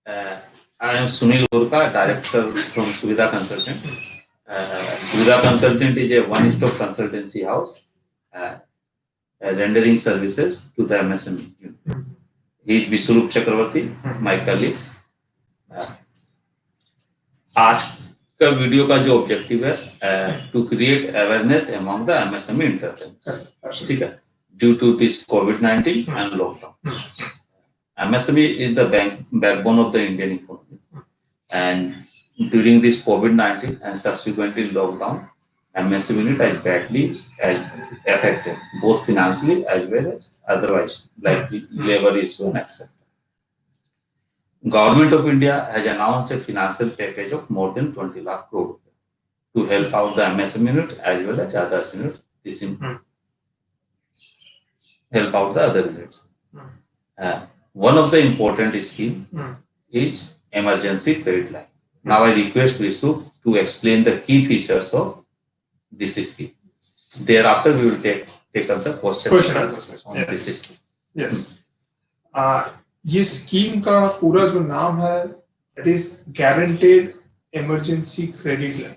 Uh, I am Sunil Urka, director from Suvidha Consultant. Suvidha Consultant is a one-stop consultancy house rendering services to the MSME. He is Vishwarup Chakravarti, my colleagues. आज का video का जो objective है to create awareness among the MSME entrepreneurs, ठीक है, due to this COVID and lockdown. MSME is the backbone of the Indian economy, and during this COVID-19 and subsequently lockdown, MSME unit is badly affected, both financially as well as otherwise, like labor issue and etc. Government of India has announced a financial package of more than 20 lakh crore to help out the MSME unit as well as other units. This help out the other units. One of the important scheme is emergency credit line. Now I request Vishu to explain the key features of this scheme. Thereafter we will take up the question on this scheme. Yes. ये scheme का पूरा जो नाम है it is guaranteed emergency credit line.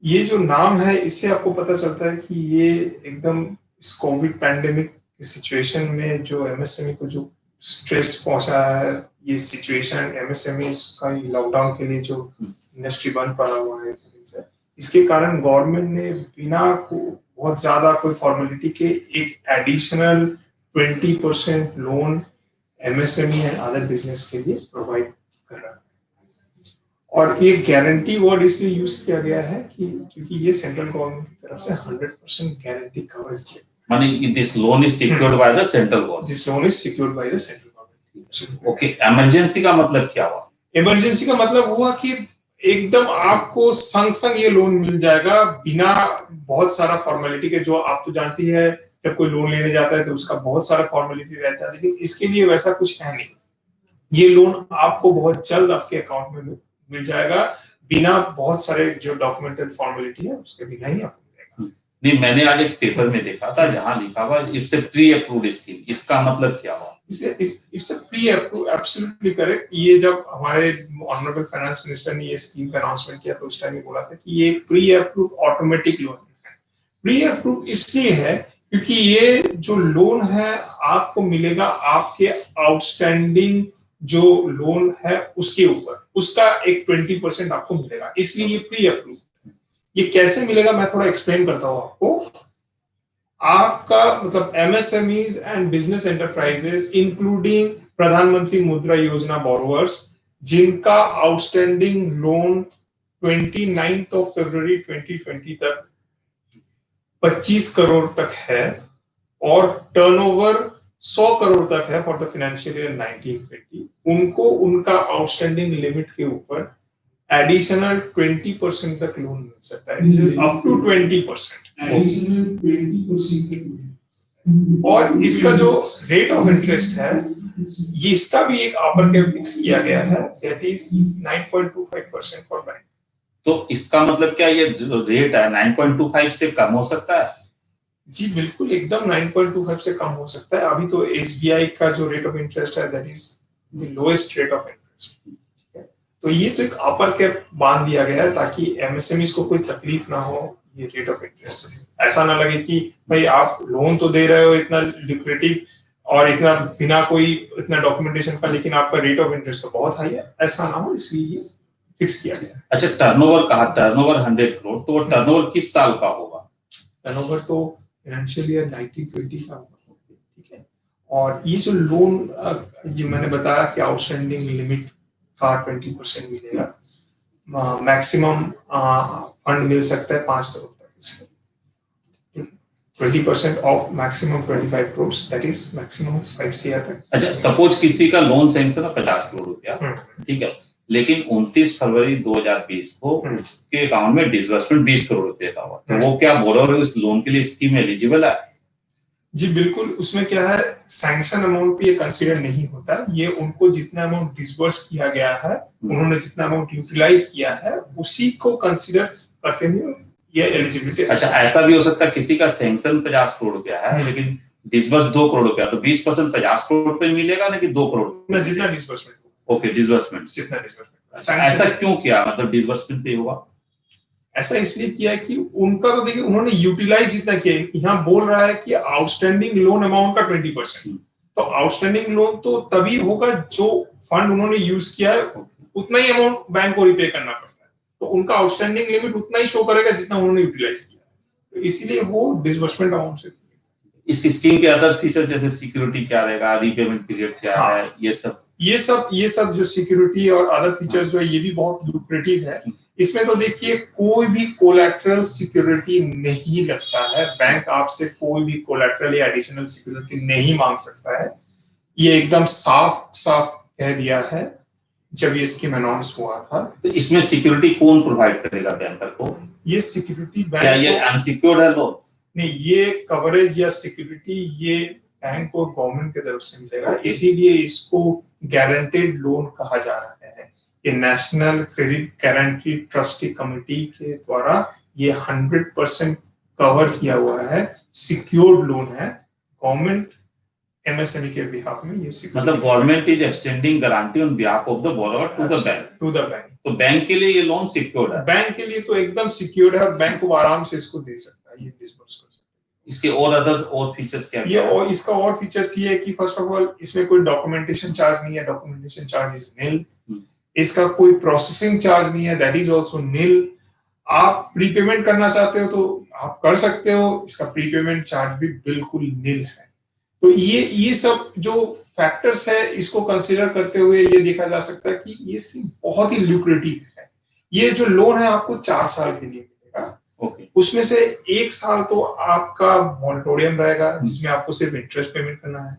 ये जो नाम है इससे आपको पता चलता है कि ये एकदम इस कोविड पैंडेमिक की सिचुएशन में जो एमएसएमई को जो स्ट्रेस पहुंचा है, ये सिचुएशन एमएसएमई का लॉकडाउन के लिए जो इंडस्ट्री बंद पड़ा हुआ है, इसके कारण गवर्नमेंट ने बिना बहुत ज्यादा कोई फॉर्मेलिटी के एक additional 20% loan MSME and other business के लिए प्रोवाइड कर रहा है. और एक गारंटी वर्ड इसलिए यूज किया गया है कि क्योंकि ये सेंट्रल गवर्नमेंट की तरफ से 100% गारंटी कवरेज दिया. Money, this loan is secured by the central government. This loan is secured by the central government. Okay, emergency का मतलब क्या हुआ? Emergency का मतलब हुआ कि एकदम आपको संग ये लोन मिल जाएगा बिना बहुत सारा फॉर्मेलिटी के. जो आप तो जानती है जब कोई लोन लेने जाता है तो उसका बहुत सारा फॉर्मेलिटी रहता है, लेकिन इसके लिए वैसा कुछ है नहीं. ये लोन आपको बहुत जल्द आपके अकाउंट में मिल जाएगा बिना बहुत सारे जो डॉक्यूमेंटेड फॉर्मेलिटी है उसके बिना ही आपको मिलेगा. नहीं, मैंने आज एक पेपर में देखा था जहां लिखा हुआ it's a pre approved scheme. इसका मतलब क्या हुआ? It's a pre approved, absolutely correct. ये जब हमारे ऑनरेबल फाइनेंस मिनिस्टर ने ये स्कीम का अनाउंसमेंट किया तो उस टाइम ये बोला था कि ये प्री अप्रूव्ड ऑटोमेटिक लोन है. प्री अप्रूव्ड इसलिए है क्योंकि ये जो लोन है आपको मिलेगा आपके आउटस्टैंडिंग जो लोन है उसके ऊपर, उसका एक 20% आपको मिलेगा, इसलिए ये प्री अप्रूव. ये कैसे मिलेगा मैं थोड़ा एक्सप्लेन करता हूं आपको. आपका मतलब MSMEs and business enterprises including प्रधानमंत्री मुद्रा योजना बोरोवर्स जिनका आउटस्टैंडिंग लोन 29 फरवरी 2020 तक 25 करोड़ तक है और टर्नओवर 100 करोड़ तक है फॉर द फाइनेंशियल ईयर 1920, उनको उनका आउटस्टैंडिंग लिमिट के ऊपर एडिशनल 20% तक लोन मिल सकता है. This is up to 20%. और इसका जो रेट ऑफ इंटरेस्ट है ये इसका भी एक अपर कैप फिक्स किया गया है, दैट इज 9.25% फॉर बैंक. तो इसका मतलब क्या ये जो रेट है 9.25 से कम हो सकता है? जी बिल्कुल, एकदम 9.25 से कम हो सकता है. अभी तो एसबीआई का जो रेट ऑफ इंटरेस्ट है that is the lowest rate of interest. तो ये तो एक अपर कैप बांध दिया गया है ताकि एमएसएमईज को कोई तकलीफ ना हो ये रेट ऑफ इंटरेस्ट से. ऐसा ना लगे कि भाई आप लोन तो दे रहे हो इतना लिक्विडिटी और इतना बिना कोई इतना डॉक्यूमेंटेशन का, लेकिन आपका रेट ऑफ इंटरेस्ट तो बहुत हाई है, ऐसा ना हो इसलिए फिक्स किया गया. अच्छा, टर्नओवर कहा, टर्नओवर 100 करोड़, तो वो टर्नओवर किस साल का होगा? टर्नओवर तो फाइनेंशियल ईयर 1920 का होगा, ठीक है. और ये जो लोन जो मैंने बताया कि आउटस्टैंडिंग लिमिट का 20% मिलेगा, मैक्सिमम फंड मिल सकता है 5 करोड़ तक. 20% of maximum 25 crore, that is maximum 5 CR तक. अच्छा, सपोज किसी का लोन सैंक्शन है 50 करोड़ रुपया, ठीक है, लेकिन 29 फरवरी 2020 को उसके अकाउंट में डिसबर्समेंट 20 करोड़ रुपए का हुआ, तो वो क्या बोरोवर उस लोन के लिए स्कीम एलिजिबल है? जी बिल्कुल. उसमें क्या है, सैंक्शन अमाउंट पे ये कंसीडर नहीं होता. ये उनको जितना अमाउंट डिसबर्स किया गया है, उन्होंने जितना अमाउंट यूटिलाइज किया है उसी को कंसीडर करते हुए ये एलिजिबिलिटी. अच्छा, ऐसा भी हो सकता है किसी का सैंक्शन 50 करोड़ रुपया है लेकिन डिसबर्स 2 करोड़ रुपया, तो 20% 50 करोड़ रुपए मिलेगा ना कि 2 करोड़ ना, जितना डिसबर्समेंट. ओके, डिसबर्समेंट, जितना डिसबर्समेंट। ऐसा क्यों किया, मतलब डिसबर्समेंट पे होगा? ऐसा इसलिए किया कि उनका तो देखिए उन्होंने यूटिलाइज जितना किया, यहाँ बोल रहा है कि आउटस्टैंडिंग लोन अमाउंट का 20%, तो आउटस्टैंडिंग लोन तो तभी होगा जो फंड उन्होंने यूज किया है उतना ही अमाउंट बैंक को रिपे करना पड़ता है, तो उनका आउटस्टैंडिंग लिमिट उतना ही शो करेगा जितना उन्होंने यूटिलाइज किया, तो इसीलिए वो डिसबर्समेंट अमाउंट से। इस स्कीम के अदर फीचर जैसे सिक्योरिटी क्या रहेगा, रीपेमेंट पीरियड क्या है, ये सब जो सिक्योरिटी और अदर फीचर्स जो है ये भी बहुत लुक्रेटिव है। इसमें तो देखिए कोई भी कोलैटरल सिक्योरिटी नहीं लगता है, बैंक आपसे कोई भी कोलैटरल या एडिशनल सिक्योरिटी नहीं मांग सकता है, ये एकदम साफ साफ कह दिया है जब ये स्कीम अनाउंस हुआ था। तो इसमें सिक्योरिटी कौन प्रोवाइड करेगा बैंकर को? ये सिक्योरिटी बैंक क्या ये अनसिक्योर्ड है लोन? नहीं, ये कवरेज या सिक्योरिटी ये बैंक को गवर्नमेंट की तरफ से मिलेगा, इसीलिए इसको गारंटेड लोन कहा जा रहा है। ये national credit guarantee trustee committee के द्वारा ये 100% कवर किया हुआ है, सिक्योर्ड लोन है। गवर्नमेंट एमएसएमई के बिहाफ में ये मतलब government is extending guarantee on behalf of the borrower to the bank. तो बैंक के लिए ये लोन सिक्योर्ड है? बैंक के लिए तो एकदम सिक्योर्ड है और बैंक को आराम से इसको दे सकता है, ये डिस्बर्स कर सकता है। इसके और अदर्स और फीचर्स क्या ये और इसका और फीचर्स ये है कि फर्स्ट ऑफ ऑल इसमें कोई डॉक्यूमेंटेशन चार्ज नहीं है, डॉक्यूमेंटेशन चार्ज इज निल। इसका कोई प्रोसेसिंग चार्ज नहीं है, दैट इज आल्सो निल। आप प्रीपेमेंट करना चाहते हो तो आप कर सकते हो, इसका प्रीपेमेंट चार्ज भी बिल्कुल निल है। तो ये सब जो फैक्टर्स है इसको कंसीडर करते हुए ये देखा जा सकता है कि ये स्कीम बहुत ही ल्यूक्रेटिव है। ये जो लोन है आपको 4 साल के लिए मिलेगा, उसमें से 1 साल तो आपका मॉरेटोरियम रहेगा जिसमें आपको सिर्फ इंटरेस्ट पेमेंट करना है।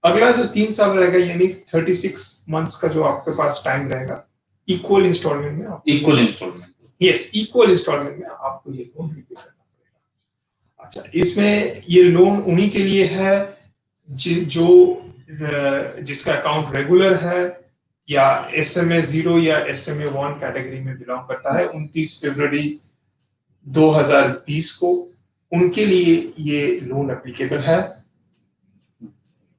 अगला जो 3 साल रहेगा यानी 36 मंथ्स का जो आपके पास टाइम रहेगा, इक्वल इंस्टॉलमेंट में आपको इक्वल इंस्टॉलमेंट में आपको ये लोन रिपे करना पड़ेगा। अच्छा, इसमें ये लोन उन्हीं के लिए है जो जिसका अकाउंट रेगुलर है या SMA 0 या SMA 1 कैटेगरी में बिलोंग करता है। 29 फरवरी 2020 को उनके लिए ये लोन एप्लीकेबल है।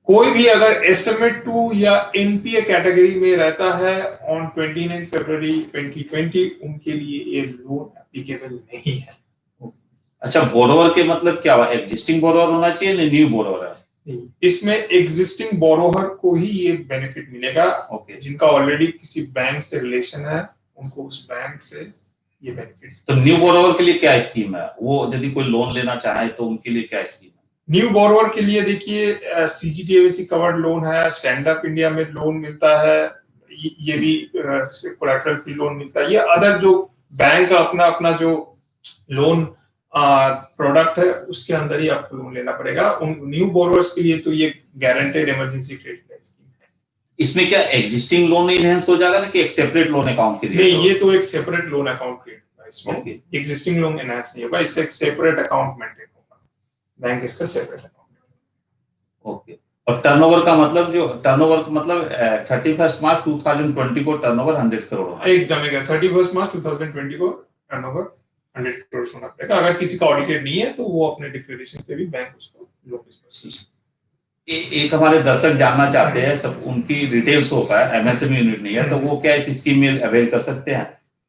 कोई भी अगर SMA 2 या NPA कैटेगरी में रहता है ऑन 29 फरवरी 2020 उनके लिए ये लोन एप्लीकेबल नहीं है। अच्छा, बोरोवर के मतलब क्या हुआ? एग्जिस्टिंग बोरोवर होना चाहिए या न्यू बोरोवर है? इसमें एग्जिस्टिंग बोरोवर को ही ये बेनिफिट मिलेगा। जिनका ऑलरेडी किसी बैंक से रिलेशन है उनको उस बैंक से ये बेनिफिट। तो न्यू बोरोवर के लिए क्या स्कीम है? वो यदि कोई लोन लेना चाहे तो उनके लिए क्या स्कीम है? न्यू बोरोवर के लिए देखिए CGTMSE कवर्ड लोन है, स्टैंड अप इंडिया में लोन मिलता है, ये भी कोलैटरल फ्री लोन मिलता है। ये अदर जो बैंक का अपना जो लोन प्रोडक्ट है उसके अंदर ही आपको लोन लेना पड़ेगा। उन न्यू बोरोवर्स के लिए तो ये गारंटेड इमरजेंसी क्रेडिट स्कीम है। इसमें क्या एग्जिस्टिंग लोन इनहेंस हो जाएगा ना कि एक सेपरेट लोन अकाउंट के लिए? नहीं, ये तो एक सेपरेट लोन अकाउंट क्रिएट होगा इसमें। एग्जिस्टिंग लोन इनहेंस नहीं होगा, इसका एक सेपरेट अकाउंट मेंटेन होगा, बैंक इसका सेपरेट अकाउंट। ओके। और टर्नओवर का मतलब 31 मार्च 2020 को टर्नओवर 100 करोड़ एकदम 31 मार्च 2020 को टर्नओवर 100 करोड़ होना पड़ेगा। अगर किसी का ऑडिटेड नहीं है तो वो अपने डिक्लेरेशन पे भी बैंक उसको लोन डिस्बर्स कर सकता है। एक हमारे दर्शक जानना चाहते हैं, सब उनकी डिटेल्स होगा, MSME यूनिट नहीं है तो वो क्या इस स्कीम में अवेल कर सकते हैं?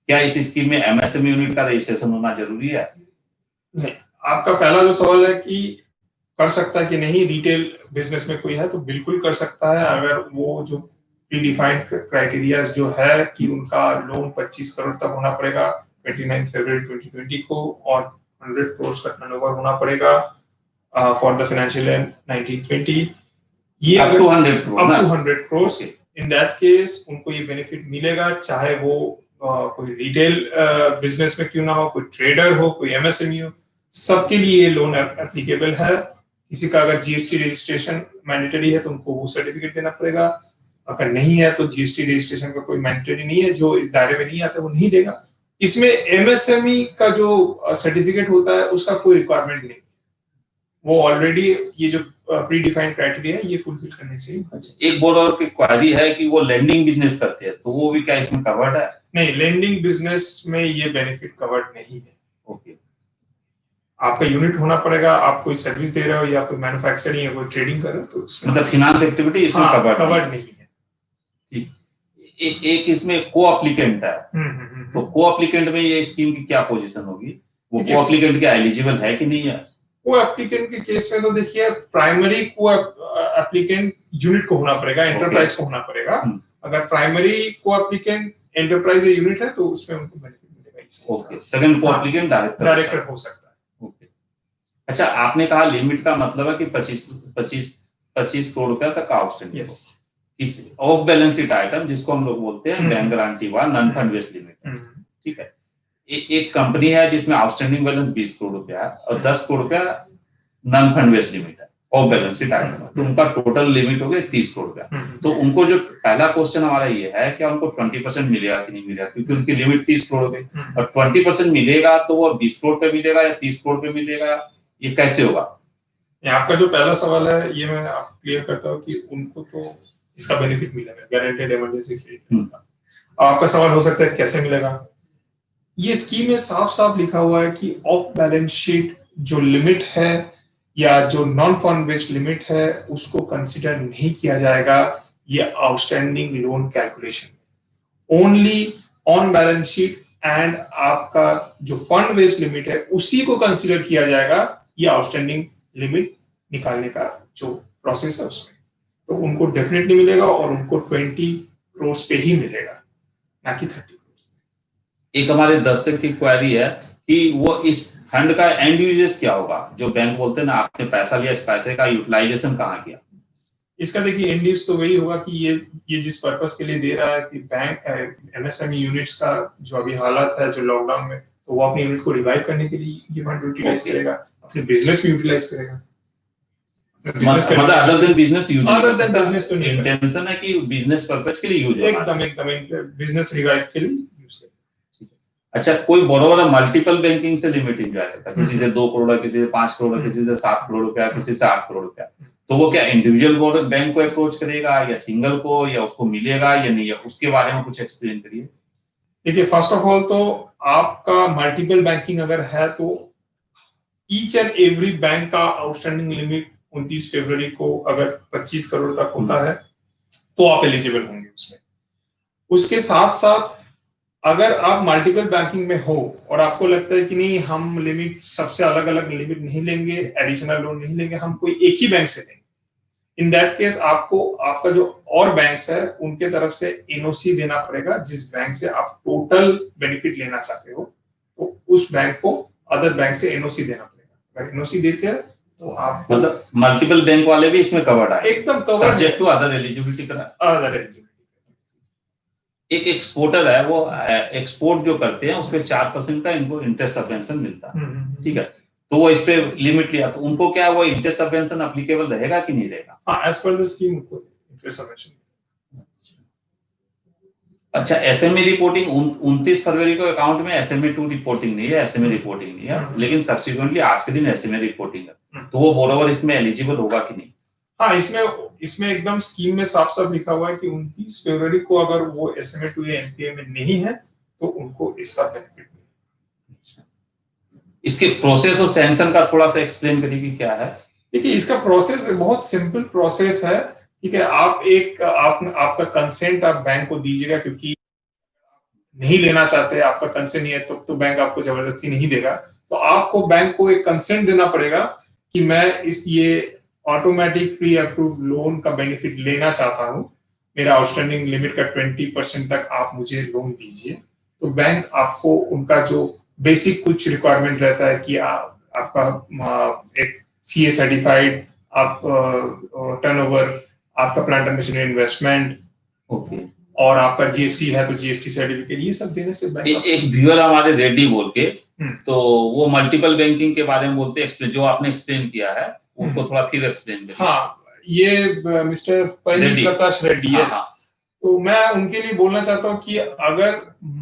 क्या इस स्कीम में MSME यूनिट का रजिस्ट्रेशन होना जरूरी है? नहीं, आपका पहला जो सवाल है कि कर सकता है कि नहीं, रिटेल बिजनेस में कोई है तो बिल्कुल कर सकता है। अगर वो जो प्रीडिफाइंड क्राइटेरिया जो है कि उनका लोन 25 करोड़ तक होना पड़ेगा 29 फरवरी 2020 को और 100 करोड़ का टर्नओवर होना पड़ेगा फॉर द फाइनेंशियल ईयर 1920, ये up to 100 crore in that case उनको ये बेनिफिट मिलेगा, चाहे वो कोई रिटेल बिजनेस में क्यों ना हो, कोई ट्रेडर हो, कोई MSME हो, सबके लिए ये लोन एप्लीकेबल है। किसी का अगर GST रजिस्ट्रेशन मैंडेटरी है तो उनको वो सर्टिफिकेट देना पड़ेगा, अगर नहीं है तो GST रजिस्ट्रेशन का कोई मैंडेटरी नहीं है, जो इस दायरे में नहीं आता वो नहीं देगा। इसमें MSME का जो सर्टिफिकेट होता है उसका कोई रिक्वायरमेंट नहीं, वो ऑलरेडी ये जो प्री डिफाइंड क्राइटेरिया है ये फुलफिल करने से। एक बोरोवर की क्वेरी है कि वो लेंडिंग बिजनेस करते हैं तो वो भी क्या इसमें कवर्ड है? नहीं, लेंडिंग बिजनेस में ये बेनिफिट कवर्ड नहीं है। ओके। आपका यूनिट होना पड़ेगा, आप कोई सर्विस दे रहे हो या कोई मैन्युफैक्चरिंग या कोई ट्रेडिंग कर रहे हो तो मतलब फाइनेंस एक्टिविटी इसमें कवर्ड नहीं है। ठीक। एक इसमें को एप्लीकेंट है, तो को एप्लीकेंट में ये स्कीम की क्या पोजीशन होगी? वो को एप्लीकेंट क्या एलिजिबल है कि नहीं है? को एप्लीकेंट के केस में तो देखिए प्राइमरी को एप्लीकेंट यूनिट को होना पड़ेगा, एंटरप्राइज को होना पड़ेगा। अगर प्राइमरी को एप्लीकेंट एंटरप्राइज या यूनिट है तो उसमें उनको बेनिफिट मिलेगा। ओके, सेकंड को एप्लीकेंट डायरेक्टर हो सकता है। ओके, अच्छा, आपने कहा लिमिट का मतलब है कि 25 करोड़ रुपया तक आउटस्टैंडिंग। यस, इस ऑफ बैलेंस शीट आइटम जिसको हम लोग बोलते हैं बैंक गारंटी व नॉन फंड बेस्ड लिमिट, ठीक है। एक कंपनी है जिसमें आउटस्टैंडिंग बैलेंस 20 करोड़ रुपया है और 10 करोड़ रुपया नॉन फंड बेस्ड लिमिट है, ऑफ बैलेंस शीट आइटम, तो उनका टोटल लिमिट हो गया 30 करोड़ रुपया। तो उनको जो पहला क्वेश्चन हमारा ये है कि उनको 20% मिलेगा कि नहीं मिलेगा, क्योंकि उनकी लिमिट 30 करोड़ हो गई, और 20% मिलेगा तो वो 20 करोड़ पे मिलेगा या 30 करोड़ पे मिलेगा, ये कैसे होगा? आपका जो पहला सवाल है ये मैं क्लियर करता हूँ कि उनको तो इसका बेनिफिट मिलेगा, गारंटेड इमरजेंसी क्रेडिट। आपका सवाल हो सकता है कैसे मिलेगा? ये स्कीम में साफ साफ लिखा हुआ है कि ऑफ बैलेंस शीट जो लिमिट है या जो नॉन फंड बेस्ड लिमिट है उसको कंसीडर नहीं किया जाएगा ये outstanding loan calculation. Only on balance sheet and आपका जो फंड बेस्ड लिमिट है उसी को कंसीडर किया जाएगा ये आउटस्टैंडिंग लिमिट निकालने का जो प्रोसेस है उसमें। तो उनको डेफिनेटली मिलेगा और उनको 20 करोड़ पे ही मिलेगा, ना कि 30 करोड़। एक हमारे दर्शक की क्वेरी है कि वो इस फंड का एंड यूजेस क्या होगा, जो बैंक बोलते हैं ना आपने पैसा लिया, इस पैसे का यूटिलाइजेशन कहाँ किया? इसका देखिए एंड यूज तो वही होगा कि ये जिस पर्पस के लिए दे रहा है कि बैंक एमएसएमई यूनिट्स का जो अभी हालत है जो लॉकडाउन में, तो वो अपनी यूनिट को रिवाइव करने के लिए ये फंड यूटिलाइज करेगा, अपने बिजनेस में यूटिलाइज करेगा। मतलब other than business use, other than business तो नहीं, इंटेंशन है कि बिजनेस पर्पस के लिए यूज होगा, एकदम बिजनेस रिवाइव के लिए यूज करेगा। अच्छा, कोई बोरोवर मल्टीपल बैंकिंग से लिमिट एंजॉय करता है, किसी से 2 करोड़, किसी से 5 करोड़, किसी से 7 करोड़ रुपया, किसी से 8 करोड़ रुपया, तो वो क्या इंडिविजुअल बैंक को अप्रोच करेगा या सिंगल को, या उसको मिलेगा या नहीं, उसके बारे में कुछ एक्सप्लेन करिए। देखिए फर्स्ट ऑफ ऑल तो आपका मल्टीपल बैंकिंग अगर है तो ईच एंड एवरी बैंक का आउटस्टैंडिंग लिमिट 29 फरवरी को अगर 25 करोड़ तक होता है तो आप एलिजिबल होंगे उसमें। उसके साथ साथ अगर आप मल्टीपल बैंकिंग में हो और आपको लगता है कि नहीं हम लिमिट सबसे अलग अलग लिमिट नहीं लेंगे, एडिशनल लोन नहीं लेंगे, हम कोई एक ही बैंक से लेंगे, इन दैट केस आपको आपका जो और बैंक्स है उनके तरफ से एनओसी देना पड़ेगा। जिस बैंक से आप टोटल बेनिफिट लेना चाहते हो तो उस बैंक को अदर बैंक से एनओसी देना पड़ेगा। अगर एनओसी देते हैं तो आप मतलब मल्टीपल बैंक वाले भी इसमें कवर्ड है, एकदम covered, subject to other eligibility. एक एक्सपोर्टर है, वो एक्सपोर्ट जो करते हैं उसमें 4% का इनको इंटरेस्ट सब्वेंशन मिलता है, ठीक है, तो वो इस पे लिमिट लिया, तो उनको क्या वो इंटरेस्ट सब्वेंशन एप्लीकेबल रहेगा कि नहीं रहेगा? हाँ, एज पर द स्कीम उनको इंटरेस्ट सब्वेंशन। अच्छा, एसएमई रिपोर्टिंग 29 फरवरी को अकाउंट में एसएमई 2 रिपोर्टिंग नहीं है, एसएमई रिपोर्टिंग नहीं है, लेकिन सब्सिक्वेंटली आज के दिन एसएमई रिपोर्टिंग है, तो वो बोरोवर इसमें एलिजिबल होगा कि नहीं? हाँ, इसमें एकदम स्कीम में साफ साफ लिखा हुआ है कि 29 फरवरी को अगर वो एसएमए 2 या एनपीए में नहीं है तो उनको इसका बेनिफिट मिलेगा। इसके प्रोसेस और सैंक्शन का थोड़ा सा एक्सप्लेन करिए कि क्या है? देखिए इसका प्रोसेस बहुत सिंपल प्रोसेस है, ठीक है। आपका कंसेंट आप बैंक को दीजिएगा, क्योंकि नहीं लेना चाहते, आपका कंसेंट नहीं है तो बैंक आपको जबरदस्ती नहीं देगा, तो आपको बैंक को एक कंसेंट देना पड़ेगा कि मैं ये ऑटोमेटिक प्री अप्रूव लोन का बेनिफिट लेना चाहता हूं, मेरा आउटस्टैंडिंग लिमिट का 20% तक आप मुझे लोन दीजिए। तो बैंक आपको उनका जो बेसिक कुछ रिक्वायरमेंट रहता है कि आपका एक सीए सर्टिफाइड, आप टर्नओवर, आपका plant and machinery investment, okay, और आपका जीएसटी है तो जीएसटी सर्टिफिकेट, ये सब देने से बैंक एक व्यूअर हमारे रेडी बोल के, तो वो मल्टीपल बैंकिंग के बारे में बोलते हैं, जो आपने एक्सप्लेन किया है उसको थोड़ा फिर एक्सप्लेन करिए। हाँ, ये मिस्टर प्रकाश रेड्डी, यस। तो मैं उनके लिए बोलना चाहता हूँ कि अगर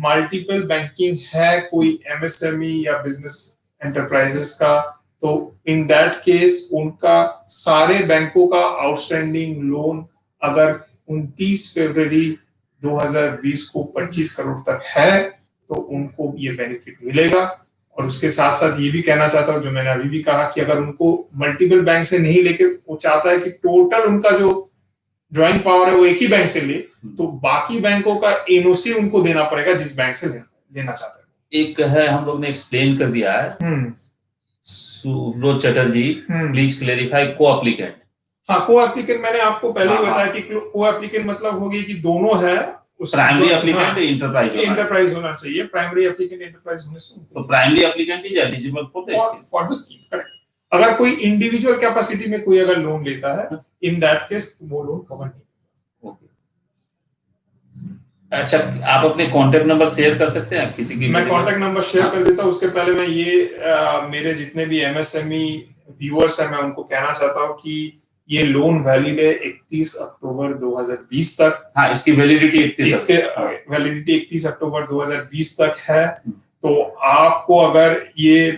मल्टीपल बैंकिंग है कोई एमएसएमई या बिजनेस एंटरप्राइजेस का, तो इन दैट केस उनका सारे बैंकों का आउटस्टैंडिंग लोन अगर 29 फरवरी 2020 को 25 करोड़ तक है तो उनको ये बेनिफिट मिलेगा। और उसके साथ साथ ये भी कहना चाहता हूँ, जो मैंने अभी भी कहा, कि अगर उनको मल्टीपल बैंक से नहीं लेके वो चाहता है कि टोटल उनका जो ड्राइंग पावर है वो एक ही बैंक से ले, तो बाकी बैंकों का एनओसी उनको देना पड़ेगा जिस बैंक से लेना चाहते हैं। एक है, हम लोग ने एक्सप्लेन कर दिया है, सुब्रत चटर्जी, प्लीज क्लेरिफाई को एप्लीकेंट। हाँ, को एप्लीकेंट मैंने आपको पहले ही बताया कि को एप्लीकेंट मतलब हो गई कि दोनों है, प्राइमरी एप्लीकेंट इंटरप्राइज होना चाहिए, प्राइमरी एप्लीकेंट एंटरप्राइज होने से, तो primary applicant is eligible for the scheme, correct. अगर कोई इंडिविजुअल कैपेसिटी में कोई अगर लोन लेता है, इन दैट केस वो लोन कवर नहीं। अच्छा, आप अपने कांटेक्ट नंबर शेयर कर सकते हैं किसी की? मैं कांटेक्ट नंबर शेयर कर देता हूं। उसके पहले मैं ये मेरे जितने भी एमएसएमई व्यूअर्स हैं, मैं उनको कहना चाहता हूं कि ये लोन वैलिड है 31 अक्टूबर 2020 तक। हाँ, इसकी वैलिडिटी 31 अक्टूबर 2020 तक है। तो आपको अगर ये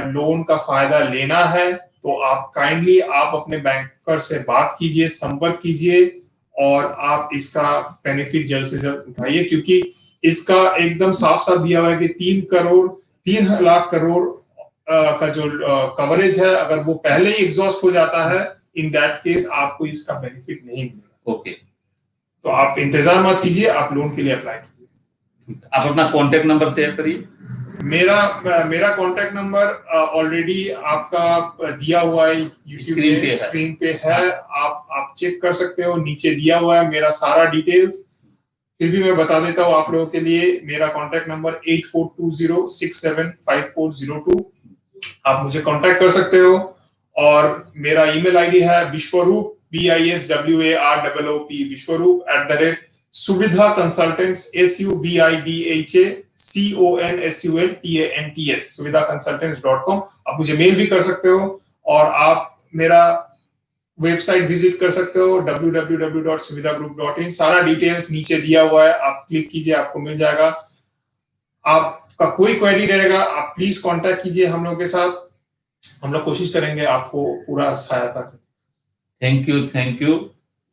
लोन का फायदा लेना है तो आप काइंडली आप अपने बैंकर से बात कीजिए, संपर्क कीजिए और आप इसका बेनिफिट जल्द से जल्द उठाइए, क्योंकि इसका एकदम साफ साफ दिया हुआ है कि 3 लाख करोड़ का जो कवरेज है, अगर वो पहले ही एग्जॉस्ट हो जाता है, इन दैट केस आपको इसका बेनिफिट नहीं मिलेगा। ओके, तो आप इंतजार मत कीजिए, आप लोन के लिए अप्लाई कीजिए। आप अपना कांटेक्ट नंबर शेयर करिए। मेरा कांटेक्ट नंबर ऑलरेडी आपका दिया हुआ है, स्क्रीन पे है। आप चेक कर सकते हो, नीचे दिया हुआ है मेरा सारा डिटेल्स। फिर भी मैं बता देता हूँ आप लोगों के लिए, मेरा कांटेक्ट नंबर 8420675402। आप मुझे कांटेक्ट कर सकते हो। और मेरा ईमेल आईडी है विश्वरूप BISWAROOP विश्वरूप @सुविधा कंसल्टेंट्स SUVIDHA सुविधा consultants.com। आप मुझे मेल भी कर सकते हो और आप मेरा वेबसाइट विजिट कर सकते हो www.suvidagroup.in। सारा डिटेल्स नीचे दिया हुआ है, आप क्लिक कीजिए, आपको मिल जाएगा। आपका कोई क्वेरी रहेगा आप प्लीज कांटेक्ट कीजिए हम लोग के साथ, हम लोग कोशिश करेंगे आपको पूरा सहायता करें। थैंक यू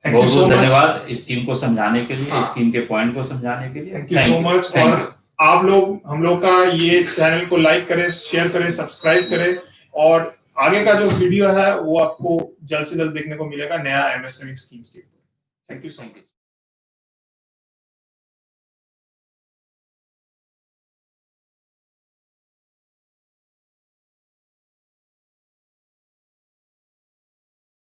बहुत बहुत धन्यवाद स्कीम को समझाने के लिए, स्कीम के पॉइंट को समझाने के लिए। Thank you so much. और आप लोग हम लोग का ये चैनल को लाइक करें, शेयर करें, सब्सक्राइब करें और आगे का जो वीडियो है वो आपको जल्द से जल्द देखने को मिलेगा नया एमएसएमई स्कीम्स के। Thank you so much.